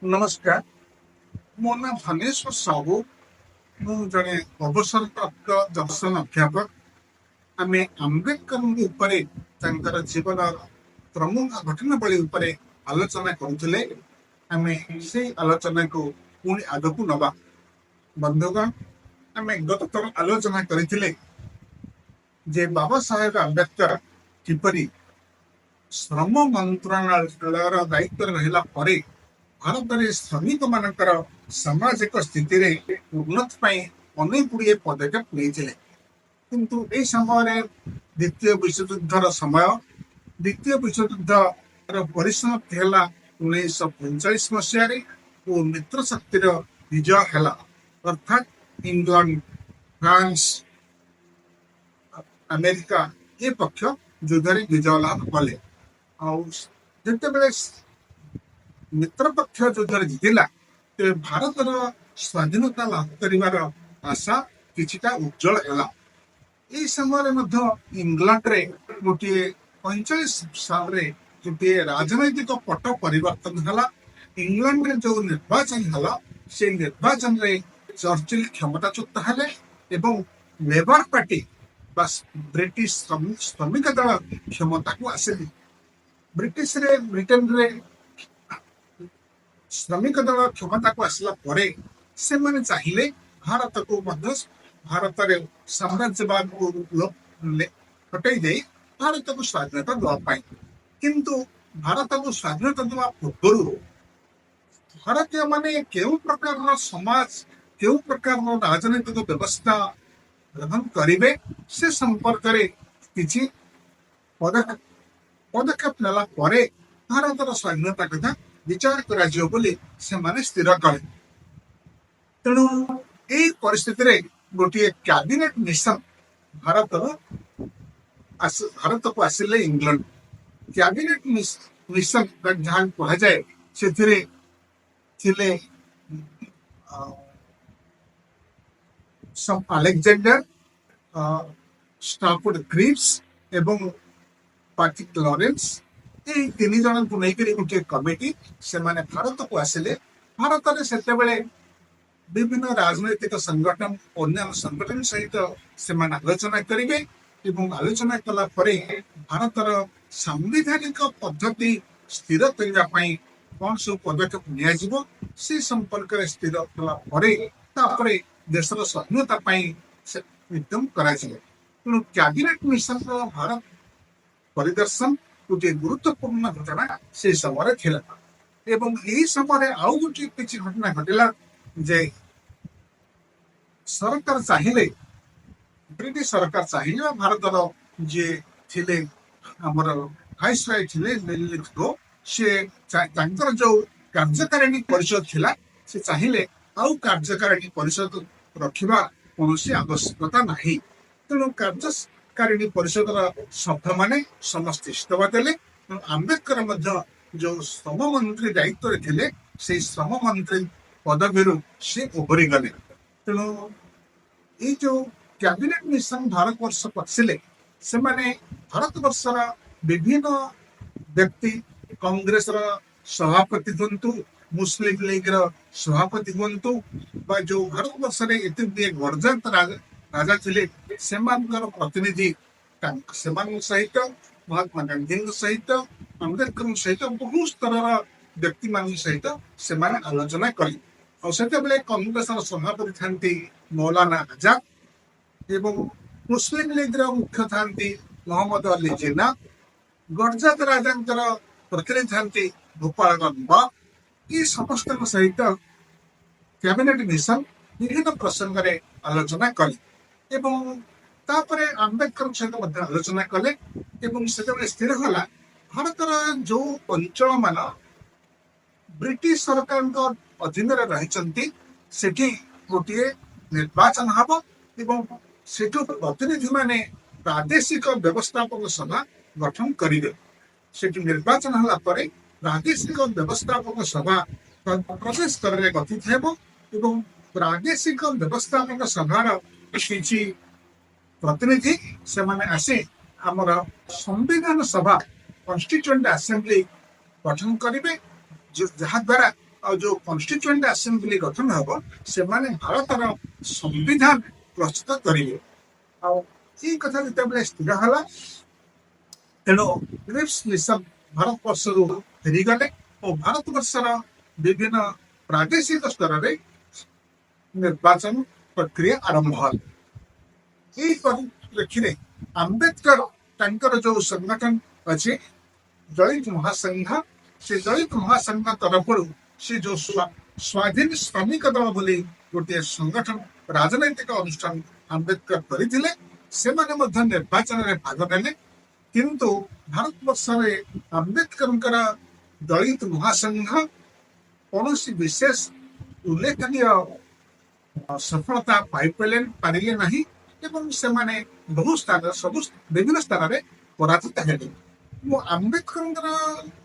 नमस्कार। ମୋ ନାଁ ଧନେଶ୍ୱର ସାହୁ। ମୁଁ ଜଣେ ଅବସରପ୍ରାପ୍ତ ଦର୍ଶନ ଅଧ୍ୟାପକ। ଆମେ ଆମ୍ବେଦକରଙ୍କ ଉପରେ ତାଙ୍କର ଜୀବନ ପ୍ରମୁଖ ଘଟଣାବଳୀ ଉପରେ ଆଲୋଚନା କରୁଥିଲେ। ଆମେ ସେଇ ଆଲୋଚନାକୁ ପୁଣି ଆଗକୁ ନବା। ବନ୍ଧୁଗଣ, ଆମେ ଗତ ଥର ଆଲୋଚନା କରିଥିଲେ ଯେ ବାବା ସାହେବ ଆମ୍ବେଦକର କିପରି ଶ୍ରମ ମନ୍ତ୍ରଣାଳୟର ଦାୟିତ୍ୱରେ ରହିଲା ପରେ ଭାରତରେ ଶ୍ରମିକ ମାନଙ୍କର ସାମାଜିକ ସ୍ଥିତିରେ ଉନ୍ନତି ପାଇଁ ଅନେକ ଗୁଡ଼ିଏ ପଦକ୍ଷେପ ନେଇଥିଲେ। କିନ୍ତୁ ଏହି ସମୟରେ ଦ୍ୱିତୀୟ ବିଶ୍ୱଯୁଦ୍ଧର ସମୟ, ଦ୍ୱିତୀୟ ବିଶ୍ୱଯୁଦ୍ଧର ପରିସମାପ୍ତି ହେଲା 1945 ମସିହାରେ ଓ ମିତ୍ର ଶକ୍ତିର ବିଜୟ ହେଲା, ଅର୍ଥାତ୍ ଇଂଲଣ୍ଡ, ଫ୍ରାନ୍ସ, ଆମେରିକା ଏ ପକ୍ଷ ଯୁଦ୍ଧରେ ବିଜୟ ଲାଭ କଲେ। ଆଉ ଯେତେବେଳେ ମିତ୍ରପକ୍ଷ ଯୁଦ୍ଧରେ ଜିତିଲା, ତେବେ ଭାରତର ସ୍ୱାଧୀନତା ଲାଭ କରିବାର ଆଶା କିଛିଟା ଉଜ୍ଜଳ ହେଲା। ଏହି ସମୟରେ ମଧ୍ୟ ଇଂଲଣ୍ଡରେ ଗୋଟିଏ 45 ସାଲରେ ଗୋଟିଏ ରାଜନୈତିକ ପଟ ପରିବର୍ତ୍ତନ ହେଲା। ଇଂଲଣ୍ଡରେ ଯୋଉ ନିର୍ବାଚନ ହେଲା, ସେ ନିର୍ବାଚନରେ ଚର୍ଚ୍ଚିଲ କ୍ଷମତାଚ୍ୟୁତ ହେଲେ ଏବଂ ଲେବର ପାର୍ଟି ବା ବ୍ରିଟିଶ ଶ୍ରମିକ ଦଳ କ୍ଷମତାକୁ ଆସିଲେ। ବ୍ରିଟେନରେ ଶ୍ରମିକ ଦଳ କ୍ଷମତାକୁ ଆସିଲା ପରେ ସେମାନେ ଚାହିଁଲେ ଭାରତକୁ ମଧ୍ୟ ଭାରତରେ ସାମ୍ରାଜ୍ୟବାଦକୁ ହଟେଇ ଦେଇ ଭାରତକୁ ସ୍ୱାଧୀନତା ଦେବା ପାଇଁ। କିନ୍ତୁ ଭାରତକୁ ସ୍ୱାଧୀନତା ଦେବା ପୂର୍ବରୁ ଭାରତୀୟ ମାନେ କେଉଁ ପ୍ରକାରର ସମାଜ, କେଉଁ ପ୍ରକାରର ରାଜନୈତିକ ବ୍ୟବସ୍ଥା ଗ୍ରହଣ କରିବେ ସେ ସମ୍ପର୍କରେ କିଛି ପଦକ୍ଷେପ ନେଲା ପରେ ଭାରତର ସ୍ୱାଧୀନତା କଥା ବିଚାର କରାଯିବ ବୋଲି ସେମାନେ ସ୍ଥିର କଲେ। ତେଣୁ ଏହି ପରିସ୍ଥିତିରେ ଗୋଟିଏ କ୍ୟାବିନେଟ ମିଶନ ଭାରତକୁ ଆସିଲେ ଇଂଲଣ୍ଡ। କ୍ୟାବିନେଟ ମିଶନ ଯାହା କୁହାଯାଏ, ସେଥିରେ ଥିଲେ ଆଲେକ୍ଜାଣ୍ଡର, ଷ୍ଟାଫୋର୍ଡ କ୍ରିପ୍ସ ଏବଂ ପାଟ୍ରିକ ଲରେନ୍ସ, এই ତିନି ଜଣଙ୍କୁ ନେଇକରି ଗୋଟିଏ କମିଟି ସେମାନେ ଭାରତକୁ ଆସିଲେ। ଭାରତରେ ସେତେବେଳେ ବିଭିନ୍ନ ରାଜନୈତିକ ସଂଗଠନ, ଅନ୍ୟାନ୍ୟ ସଂଗଠନ ସହିତ ସେମାନେ ଆଲୋଚନା କରିବେ ଏବଂ ଆଲୋଚନା କଲା ପରେ ଭାରତର ସାମ୍ବିଧାନିକ ପଦ୍ଧତି ସ୍ଥିର କରିବା ପାଇଁ କଣ ସବୁ ପଦକ୍ଷେପ ନିଆଯିବ ସେ ସମ୍ପର୍କରେ ସ୍ଥିର କଲା ପରେ ତାପରେ ଦେଶର ସ୍ୱାଧୀନତା ପାଇଁ ସେ ଉଦ୍ୟମ କରାଯିବ। ତେଣୁ କ୍ୟାବିନେଟ ମିଶନର ଭାରତ ପରିଦର୍ଶନ ଗୋଟିଏ ଗୁରୁତ୍ୱପୂର୍ଣ୍ଣ ଘଟଣା ସେ ସମୟରେ ଥିଲା। ଏବଂ ଏହି ସମୟରେ ଆଉ ଗୋଟିଏ କିଛି ଘଟଣା ଘଟିଲା ଯେ ସରକାର ଚାହିଁଲେ, ବ୍ରିଟିଶ ସରକାର ଚାହିଁଲେ ଭାରତର ଯିଏ ଥିଲେ ଆମର ଭାଇସରୟ ଥିଲେ ସେ ତାଙ୍କର ଯୋଉ କାର୍ଯ୍ୟକାରିଣୀ ପରିଷଦ ଥିଲା, ସେ ଚାହିଁଲେ ଆଉ କାର୍ଯ୍ୟକାରିଣୀ ପରିଷଦ ରଖିବା କୌଣସି ଆବଶ୍ୟକତା ନାହିଁ। ତେଣୁ କାର୍ଯ୍ୟକାରିଣୀ ପରିଷଦର ସଭ୍ୟମାନେ ସମସ୍ତେ ଇସ୍ତଫା ଦେଲେ। ଆମ୍ବେଦକର ମଧ୍ୟ ଯୋଉ ଶ୍ରମ ମନ୍ତ୍ରୀ ଦାୟିତ୍ୱରେ ଥିଲେ, ସେଇ ଶ୍ରମ ମନ୍ତ୍ରୀ ପଦବୀରୁ ସେ ଓହରି ଗଲେ। ତେଣୁ ଏଇ ଯୋଉ କ୍ୟାବିନେଟ ମିଶନ ଭାରତବର୍ଷକୁ ଆସିଲେ, ସେମାନେ ଭାରତବର୍ଷର ବିଭିନ୍ନ ବ୍ୟକ୍ତି, କଂଗ୍ରେସର ସଭାପତି ହୁଅନ୍ତୁ, ମୁସଲିମ ଲିଗର ସଭାପତି ହୁଅନ୍ତୁ, ବା ଯୋଉ ଭାରତବର୍ଷରେ ଏତେ ଗୁଡ଼ିଏ ଗର୍ଜାନ୍ତ ରାଜା ଥିଲେ, ସେମାନଙ୍କର ପ୍ରତିନିଧି ସେମାନଙ୍କ ସହିତ, ମହାତ୍ମା ଗାନ୍ଧୀଙ୍କ ସହିତ, ଆମ୍ବେଦକରଙ୍କ ସହିତ, ବହୁ ସ୍ତରର ବ୍ୟକ୍ତିମାନଙ୍କ ସହିତ ସେମାନେ ଆଲୋଚନା କଲେ। ଆଉ ସେତେବେଳେ କଂଗ୍ରେସର ସଭାପତି ଥାନ୍ତି ମୌଲାନା ଆଜାଦ ଏବଂ ମୁସଲିମ ଲିଗର ମୁଖ୍ୟ ଥାନ୍ତି ମହମ୍ମଦ ଅଲି ଜିନ୍ନା। ଗର୍ଜାତ ରାଜାଙ୍କର ପ୍ରତିନିଧି ଥାନ୍ତି ଗୋପାଳଗଞ୍ଜ। ଏ ସମସ୍ତଙ୍କ ସହିତ କ୍ୟାବିନେଟ ମିଶନ ବିଭିନ୍ନ ପ୍ରସଙ୍ଗରେ ଆଲୋଚନା କଲେ ଏବଂ ତାପରେ ଆମ୍ବେଦକରଙ୍କ ସହିତ ମଧ୍ୟ ଆଲୋଚନା କଲେ ଏବଂ ସେତେବେଳେ ସ୍ଥିର ହେଲା ଭାରତର ଯୋଉ ଅଞ୍ଚଳ ମାନ ବ୍ରିଟିଶ ସରକାରଙ୍କ ଅଧୀନରେ ରହିଛନ୍ତି, ସେଠି ଗୋଟିଏ ନିର୍ବାଚନ ହବ ଏବଂ ସେଠୁ ପ୍ରତିନିଧି ମାନେ ପ୍ରାଦେଶିକ ବ୍ୟବସ୍ଥାପକ ସଭା ଗଠନ କରିବେ। ସେଠି ନିର୍ବାଚନ ହେଲା ପରେ ପ୍ରାଦେଶିକ ବ୍ୟବସ୍ଥାପକ ସଭା ପ୍ରଦେଶ ସ୍ତରରେ ଗଠିତ ହେବ ଏବଂ ପ୍ରାଦେଶିକ ବ୍ୟବସ୍ଥାପକ ସଭାର କିଛି ପ୍ରତିନିଧି ସେମାନେ ଆସି ଆମର ସମ୍ବିଧାନ ସଭା, କନଷ୍ଟିଚ୍ୟୁଏଣ୍ଟ ଆସେମ୍ବଲି ଗଠନ କରିବେ, ଯାହା ଦ୍ୱାରା ଆଉ ଯୋଉ କନଷ୍ଟିଚ୍ୟୁଏଣ୍ଟ ଆସେମ୍ବଲି ଗଠନ ହବ ସେମାନେ ଭାରତର ସମ୍ବିଧାନ ପ୍ରସ୍ତୁତ କରିବେ। ଆଉ ଏଇ କଥା ଯେତେବେଳେ ସ୍ଥିର ହେଲା ତେଣୁ କ୍ରିପ୍ସ ମିଶନ ଭାରତବର୍ଷରୁ ଫେରିଗଲେ ଓ ଭାରତବର୍ଷର ବିଭିନ୍ନ ପ୍ରାଦେଶିକ ସ୍ତରରେ ନିର୍ବାଚନ ପ୍ରକ୍ରିୟା ଆରମ୍ଭ ହେଲା। ଏଇ ପରିପ୍ରେକ୍ଷୀରେ ଆମ୍ବେଦକର ତାଙ୍କର ଯୋଉ ସଂଗଠନ ଅଛି ଦଳିତ ମହାସଂଘ, ସେ ଦଳିତ ମହାସଂଘ ତରଫରୁ ସେ ଯୋଉ ସ୍ୱାଧୀନ ଶ୍ରମିକ ଦଳ ବୋଲି ଗୋଟିଏ ସଂଗଠନ ରାଜନୈତିକ ଅନୁଷ୍ଠାନ ଆମ୍ବେଦକର କରିଥିଲେ, ସେମାନେ ମଧ୍ୟ ନିର୍ବାଚନରେ ଭାଗ ନେଲେ। କିନ୍ତୁ ଭାରତବର୍ଷରେ ଆମ୍ବେଦକରଙ୍କର ଦଳିତ ମହାସଂଘ କୌଣସି ବିଶେଷ ଉଲ୍ଲେଖନୀୟ ସଫଳତା ପାରିଲେ ନାହିଁ ଏବଂ ସେମାନେ ବହୁ ସ୍ଥାନ ସବୁ ବିଭିନ୍ନ ସ୍ଥାନରେ ପରାଜିତ ହେଲେ। ଆମ୍ବେଦକରଙ୍କର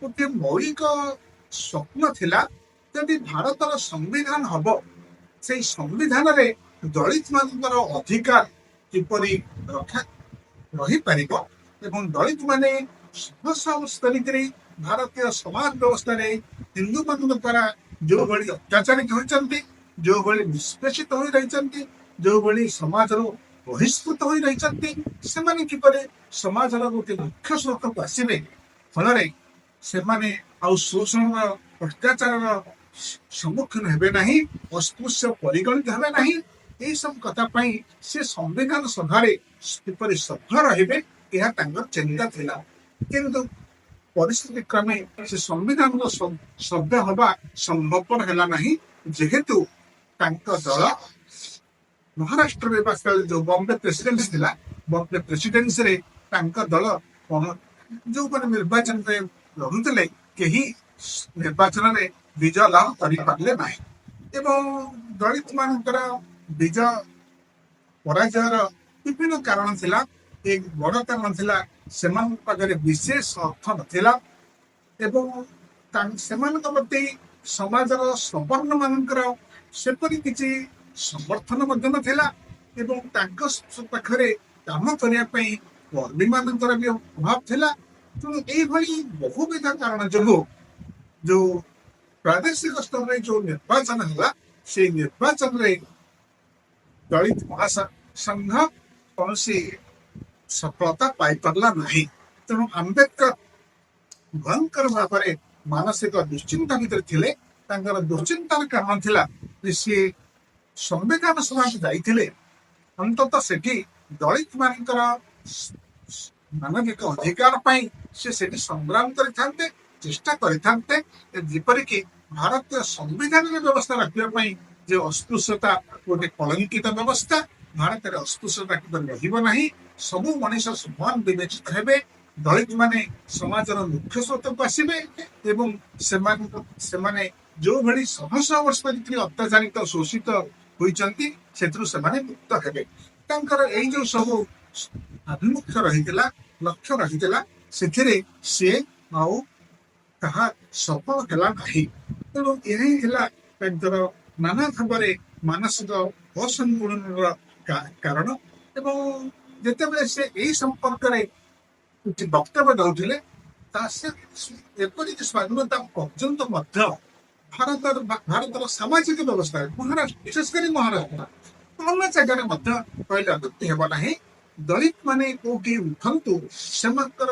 ଗୋଟିଏ ମୌଳିକ ସ୍ୱପ୍ନ ଥିଲା ଯଦି ଭାରତର ସମ୍ବିଧାନ ହବ ସେଇ ସମ୍ବିଧାନରେ ଦଳିତ ମାନଙ୍କର ଅଧିକାର କିପରି ରକ୍ଷା ରହିପାରିବ ଏବଂ ଦଳିତ ମାନେ କରିକିରି ଭାରତୀୟ ସମାଜ ବ୍ୟବସ୍ଥାରେ ହିନ୍ଦୁ ମାନଙ୍କ ଦ୍ୱାରା ଯୋଉଭଳି ଅତ୍ୟାଚାରିତ ହୋଇଛନ୍ତି, ଯୋଉଭଳି ନିଷ୍ପେଷିତ ହୋଇ ରହିଛନ୍ତି, ଯୋଉଭଳି ସମାଜରୁ ବହିଷ୍କୃତ ହୋଇ ରହିଛନ୍ତି, ସେମାନେ କିପରି ସମାଜର ଗୋଟେ ମୁଖ୍ୟ ସ୍ରୋତକୁ ଆସିବେ, ଫଳରେ ସେମାନେ ଆଉ ଶୋଷଣର ଅତ୍ୟାଚାରର ସମ୍ମୁଖୀନ ହେବେ ନାହିଁ, ଅସ୍ପୃଶ୍ୟ ପରିଗଣିତ ହେବେ ନାହିଁ, ଏଇ ସବୁ କଥା ପାଇଁ ସେ ସମ୍ବିଧାନ ସଭାରେ କିପରି ସଫଳ ରହିବେ ଏହା ତାଙ୍କର ଚିନ୍ତା ଥିଲା। କିନ୍ତୁ ପରିସ୍ଥିତି କ୍ରମେ ସେ ସମ୍ବିଧାନର ସଭ୍ୟ ହେବା ସମ୍ଭବପର ହେଲା ନାହିଁ, ଯେହେତୁ ତାଙ୍କ ଦଳ ମହାରାଷ୍ଟ୍ରରେ ବା ଯୋଉ ବମ୍ବେ ପ୍ରେସିଡେନ୍ସି ଥିଲା, ବମ୍ବେ ପ୍ରେସିଡେନ୍ସିରେ ତାଙ୍କ ଦଳ ଯୋଉମାନେ ନିର୍ବାଚନରେ ଲଢୁଥିଲେ କେହି ନିର୍ବାଚନରେ ବିଜୟ ଲାଭ କରିପାରିଲେ ନାହିଁ ଏବଂ ଦଳିତ ମାନଙ୍କର ବିଜୟ ପରାଜୟର ବିଭିନ୍ନ କାରଣ ଥିଲା। ଏକ ବଡ କାରଣ ଥିଲା ସେମାନଙ୍କ ପାଖରେ ବିଶେଷ ଅର୍ଥ ନଥିଲା ଏବଂ ସେମାନଙ୍କ ପ୍ରତି ସମାଜର ସବର୍ଣ୍ଣ ମାନଙ୍କର ସେପରି କିଛି ସମର୍ଥନ ମଧ୍ୟ ନଥିଲା ଏବଂ ତାଙ୍କ ପାଖରେ କାମ କରିବା ପାଇଁ କର୍ମୀ ମାନଙ୍କର ବି ଅଭାବ ଥିଲା। ତେଣୁ ଏଇଭଳି ବହୁବିଧ କାରଣ ଯୋଗୁଁ ଯୋଉ ପ୍ରାଦେଶିକ ସ୍ତରରେ ଯୋଉ ନିର୍ବାଚନ ହେଲା ସେଇ ନିର୍ବାଚନରେ ଦଳିତ ମହାସଂଘ କୌଣସି ସଫଳତା ପାଇପାରିଲା ନାହିଁ। ତେଣୁ ଆମ୍ବେଦକର ଭୟଙ୍କର ଭାବରେ ମାନସିକ ଦୁଶ୍ଚିନ୍ତା ଭିତରେ ଥିଲେ। ତାଙ୍କର ଦୁଶ୍ଚିନ୍ତାର କାରଣ ଥିଲା ଯେ ସିଏ ସମ୍ବିଧାନ ସଭାକୁ ଯାଇଥିଲେ, ଅନ୍ତତଃ ସେଠି ଦଳିତ ମାନଙ୍କର ମାନବିକ ଅଧିକାର ପାଇଁ ସେ ସେଠି ସଂଗ୍ରାମ କରିଥାନ୍ତେ, ଚେଷ୍ଟା କରିଥାନ୍ତେ, ଯେପରିକି ଭାରତୀୟ ସମ୍ବିଧାନରେ ବ୍ୟବସ୍ଥା ରଖିବା ପାଇଁ ଯେ ଅସ୍ପୃଶ୍ୟତା ଗୋଟେ କଳଙ୍କିତ ବ୍ୟବସ୍ଥା, ଭାରତରେ ଅସ୍ପୃଶ୍ୟତା କିପରି ରହିବ ନାହିଁ, ସବୁ ମଣିଷ ସମାନ ବିବେଚିତ ହେବେ, ଦଳିତ ମାନେ ସମାଜର ମୁଖ୍ୟ ସ୍ରୋତକୁ ଆସିବେ ଏବଂ ସେମାନେ ଯୋଉଭଳି ଶହ ଶହ ବର୍ଷ ଧରି ଅତ୍ୟାଚାରିତ ଶୋଷିତ ହୋଇଛନ୍ତି ସେଥିରୁ ସେମାନେ ମୁକ୍ତ ହେବେ। ତାଙ୍କର ଏଇ ଯୋଉ ସବୁ ଆଭିମୁଖ୍ୟ ରହିଥିଲା, ଲକ୍ଷ୍ୟ ରହିଥିଲା, ସେଥିରେ ସିଏ ଆଉ ତାହା ସଫଳ ହେଲା ନାହିଁ। ତେଣୁ ଏହା ହେଲା ତାଙ୍କର ନାନା ଭାବରେ ମାନସିକ ଅସନ୍ତୁଳନର କାରଣ ଏବଂ ଯେତେବେଳେ ସେ ଏଇ ସମ୍ପର୍କରେ କିଛି ବକ୍ତବ୍ୟ ଦଉଥିଲେ ତା ସେ ଏପରିକି ସ୍ୱାଧୀନତା ପର୍ଯ୍ୟନ୍ତ ମଧ୍ୟ ଭାରତର ସାମାଜିକ ବ୍ୟବସ୍ଥାରେ ବିଶେଷ କରି ମହାରାଷ୍ଟ୍ର ଅନ୍ୟ ଜାଗାରେ ମଧ୍ୟ କହିଲେ ଅତ୍ୟୁକ୍ତି ହେବ ନାହିଁ। ଦଳିତ ମାନେ କୋଉଠି ଉଠନ୍ତୁ, ସେମାନଙ୍କର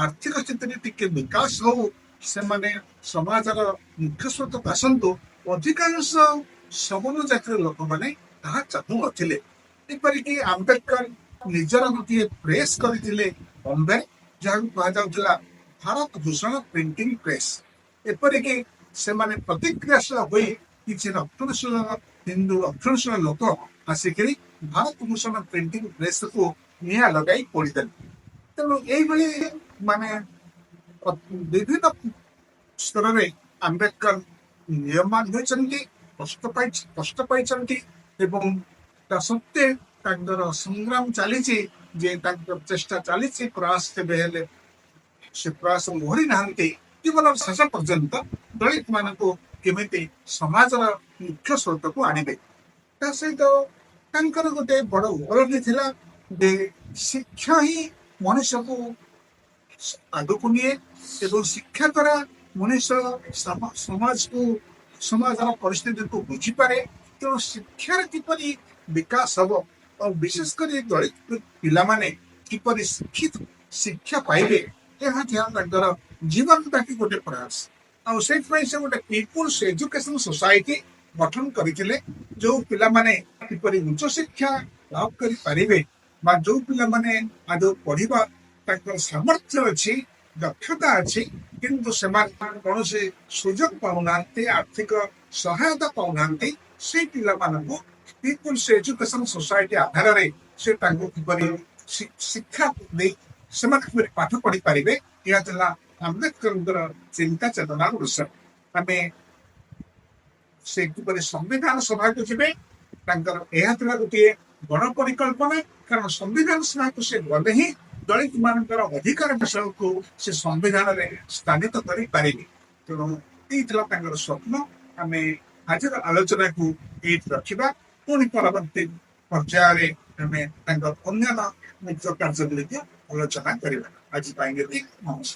ଆର୍ଥିକ ସ୍ଥିତିରେ ଟିକେ ବିକାଶ ହଉ, ସେମାନେ ସମାଜର ମୁଖ୍ୟ ସ୍ରୋତକୁ ଆସନ୍ତୁ, ଅଧିକାଂଶ ସବର୍ଣ୍ଣ ଜାତିର ଲୋକମାନେ ତାହା ଚାହୁଁନଥିଲେ। ଏପରିକି ଆମ୍ବେଦକର ନିଜର ଗୋଟିଏ ପ୍ରେସ୍ କରିଥିଲେ ବମ୍ବେ, ଯାହାକୁ କୁହାଯାଉଥିଲା ଭାରତ ଭୂଷଣ ପ୍ରିଣ୍ଟିଂ ପ୍ରେସ୍। ଏପରିକି ସେମାନେ ପ୍ରତିକ୍ରିୟାଶୀଳ ହୋଇ କିଛି ରକ୍ଷଣଶୀଳ ହିନ୍ଦୁ ରକ୍ଷଣଶୀଳ ଲୋକ ଆସିକିରି ଭାରତ ଭୂଷଣ ପ୍ରିଣ୍ଟିଂ ପ୍ରେସକୁ ନିଆଁ ଲଗାଇ ପୋଡ଼ିଦେଲେ। ତେଣୁ ଏଇଭଳି ମାନେ ବିଭିନ୍ନ ସ୍ତରରେ ଆମ୍ବେଦକର ନିୟମାନ ହୋଇଛନ୍ତି, କଷ୍ଟ ପାଇଛନ୍ତି ଏବଂ ତା ସତ୍ତ୍ୱେ ତାଙ୍କର ସଂଗ୍ରାମ ଚାଲିଛି, ଯେ ତାଙ୍କର ଚେଷ୍ଟା ଚାଲିଛି, ପ୍ରୟାସ କେବେ ହେଲେ ସେ ପ୍ରୟାସ ମୋହରି ନାହାନ୍ତି। ଜୀବନର ଶେଷ ପର୍ଯ୍ୟନ୍ତ ଦଳିତ ମାନଙ୍କୁ କେମିତି ସମାଜର ମୁଖ୍ୟ ସ୍ରୋତକୁ ଆଣିବେ। ତା ସହିତ ତାଙ୍କର ଗୋଟେ ବଡ ଉପଲବ୍ଧି ଥିଲା ଯେ ଶିକ୍ଷା ହିଁ ମଣିଷକୁ ଆଗକୁ ନିଏ ଏବଂ ଶିକ୍ଷା ଦ୍ୱାରା ମଣିଷ ସମାଜକୁ ସମାଜର ପରିସ୍ଥିତିକୁ ବୁଝିପାରେ। ତେଣୁ ଶିକ୍ଷାର କିପରି ବିକାଶ ହବ ଆଉ ବିଶେଷ କରି ଦଳିତ ପିଲାମାନେ କିପରି ଶିକ୍ଷା ପାଇବେ ଏହା ଧ୍ୟାନ ତାଙ୍କର ଜୀବନ ବ୍ୟାପୀ ଗୋଟେ ପ୍ରୟାସ। ଆଉ ସେଇଥିପାଇଁ ସେ ଗୋଟେ ପିପୁଲ୍ସ ଏଜୁକେସନ ସୋସାଇଟି ଗଠନ କରିଥିଲେ, ଯୋଉ ପିଲାମାନେ କିପରି ଉଚ୍ଚ ଶିକ୍ଷା ଲାଭ କରିପାରିବେ ବା ଯୋଉ ପିଲାମାନେ ଆଦୌ ପଢିବା ତାଙ୍କର ସାମର୍ଥ୍ୟ ଅଛି, ଦକ୍ଷତା ଅଛି, କିନ୍ତୁ ସେମାନେ କୌଣସି ସୁଯୋଗ ପାଉନାହାନ୍ତି, ଆର୍ଥିକ ସହାୟତା ପାଉନାହାନ୍ତି, ସେଇ ପିଲାମାନଙ୍କୁ ପିପୁଲ୍ସ ଏଜୁକେସନ ସୋସାଇଟି ଆଧାରରେ ସେ ତାଙ୍କୁ କିପରି ଶିକ୍ଷା ଦେଇ ସେମାନେ କିପରି ପାଠ ପଢିପାରିବେ, ଏହା ଥିଲା ଆମ୍ବେଦକରଙ୍କର ଚିନ୍ତା ଚେତନାର ବିଷୟ। ଆମେ ସେ କିପରି ସମ୍ବିଧାନ ସଭାକୁ ଯିବେ, ତାଙ୍କର ଏହା ଥିଲା ଗୋଟିଏ ବଡ ପରିକଳ୍ପନା। କାରଣ ସମ୍ବିଧାନ ସଭାକୁ ସେ ଗଲେ ହିଁ ଦଳିତ ମାନଙ୍କର ଅଧିକାର ବିଷୟକୁ ସେ ସମ୍ବିଧାନରେ ସ୍ଥାନିତ କରିପାରିବେ। ତେଣୁ ଏଇ ଥିଲା ତାଙ୍କର ସ୍ୱପ୍ନ। ଆମେ ଆଜିର ଆଲୋଚନାକୁ ଏଇଠି ରଖିବା। ପୁଣି ପରବର୍ତ୍ତୀ ପର୍ଯ୍ୟାୟରେ ଆମେ ତାଙ୍କର ଅନ୍ୟାନ୍ୟ ମୁଖ୍ୟ କାର୍ଯ୍ୟଗୁଡ଼ିକୁ ଆଲୋଚନା କରିବା। ଆଜି ପାଇଁ ଏତିକି। ନମସ୍କାର।